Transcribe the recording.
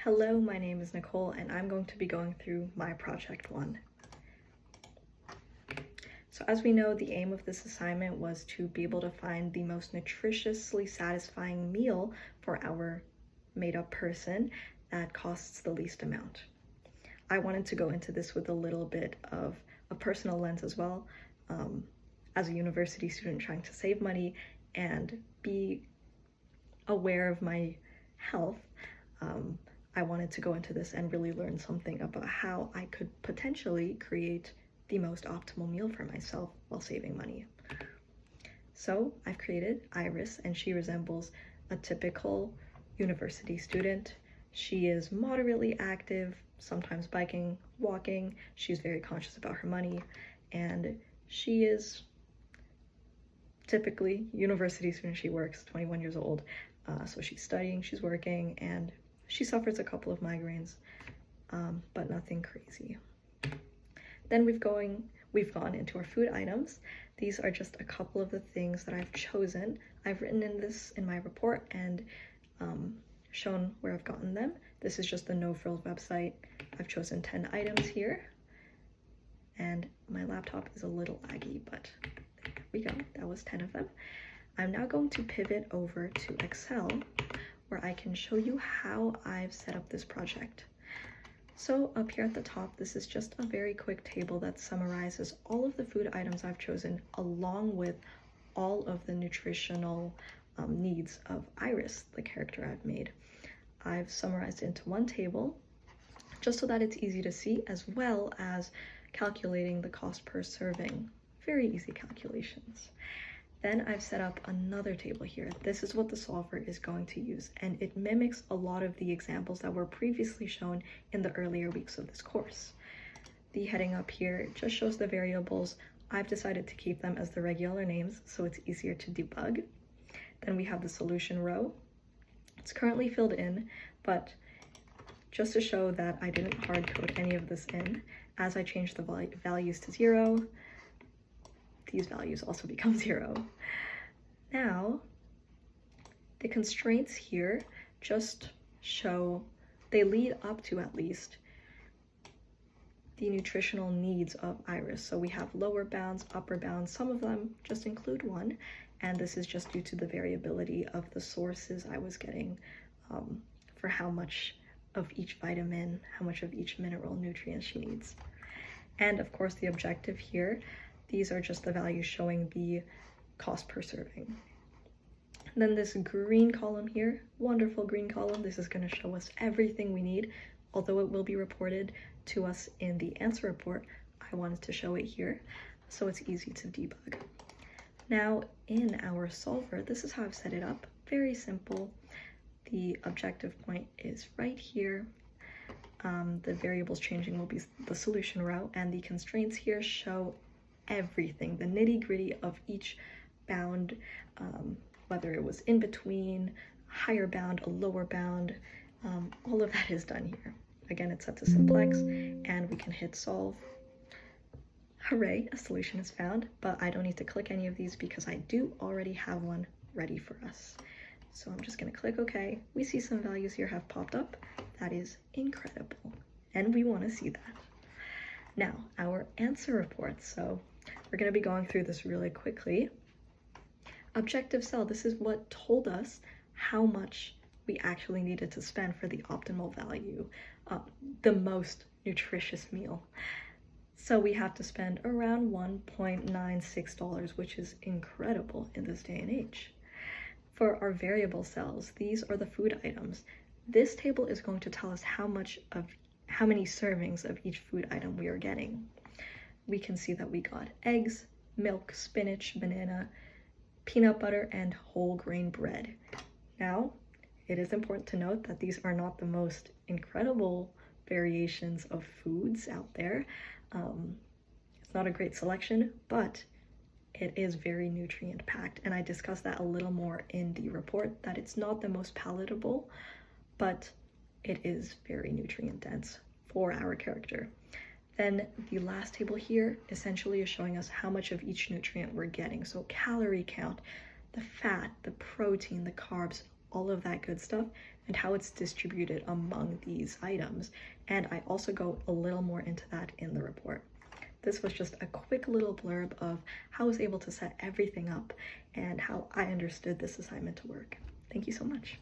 Hello, my name is Nicole and I'm going to be going through my Project 1. So as we know, the aim of this assignment was to be able to find the most nutritiously satisfying meal for our made-up person that costs the least amount. I wanted to go into this with a little bit of a personal lens as well, as a university student trying to save money and be aware of my health. I wanted to go into this and really learn something about how I could potentially create the most optimal meal for myself while saving money. So I've created Iris, and she resembles a typical university student. She is moderately active, sometimes biking, walking. She's very conscious about her money, and she is typically university student. She works, 21 years old. So she's studying, she's working, and she suffers a couple of migraines, but nothing crazy. Then we've gone into our food items. These are just a couple of the things that I've chosen. I've written in my report and shown where I've gotten them. This is just the No Frills website. I've chosen 10 items here, and my laptop is a little laggy, but there we go. That was 10 of them. I'm now going to pivot over to Excel, where I can show you how I've set up this project. So up here at the top, this is just a very quick table that summarizes all of the food items I've chosen, along with all of the nutritional needs of Iris, the character I've made. I've summarized it into one table, just so that it's easy to see, as well as calculating the cost per serving. Very easy calculations. Then I've set up another table here. This is what the solver is going to use, and it mimics a lot of the examples that were previously shown in the earlier weeks of this course. The heading up here just shows the variables. I've decided to keep them as the regular names, so it's easier to debug. Then we have the solution row. It's currently filled in, but just to show that I didn't hard code any of this in, as I change the values to 0, these values also become 0. Now, the constraints here just show, they lead up to at least the nutritional needs of Iris. So we have lower bounds, upper bounds. Some of them just include 1, and this is just due to the variability of the sources I was getting for how much of each vitamin, how much of each mineral nutrient she needs. And of course, the objective here, these are just the values showing the cost per serving. And then this green column here, wonderful green column, this is going to show us everything we need. Although it will be reported to us in the answer report, I wanted to show it here so it's easy to debug. Now in our solver, this is how I've set it up. Very simple. The objective point is right here. The variables changing will be the solution row, and the constraints here show everything, the nitty-gritty of each bound, whether it was in between, higher bound, a lower bound, all of that is done here. Again, it's set to simplex, and we can hit solve. Hooray, a solution is found, but I don't need to click any of these because I do already have one ready for us. So I'm just going to click OK. We see some values here have popped up. That is incredible, and we want to see that. Now, our answer report. So we're going to be going through this really quickly. Objective cell, this is what told us how much we actually needed to spend for the optimal value, the most nutritious meal. So we have to spend around $1.96, which is incredible in this day and age. For our variable cells, these are the food items. This table is going to tell us how many servings of each food item we are getting. We can see that we got eggs, milk, spinach, banana, peanut butter, and whole grain bread. Now, it is important to note that these are not the most incredible variations of foods out there. It's not a great selection, but it is very nutrient packed, and I discussed that a little more in the report, that it's not the most palatable, but it is very nutrient dense for our character. Then the last table here essentially is showing us how much of each nutrient we're getting. So calorie count, the fat, the protein, the carbs, all of that good stuff and how it's distributed among these items. And I also go a little more into that in the report. This was just a quick little blurb of how I was able to set everything up and how I understood this assignment to work. Thank you so much.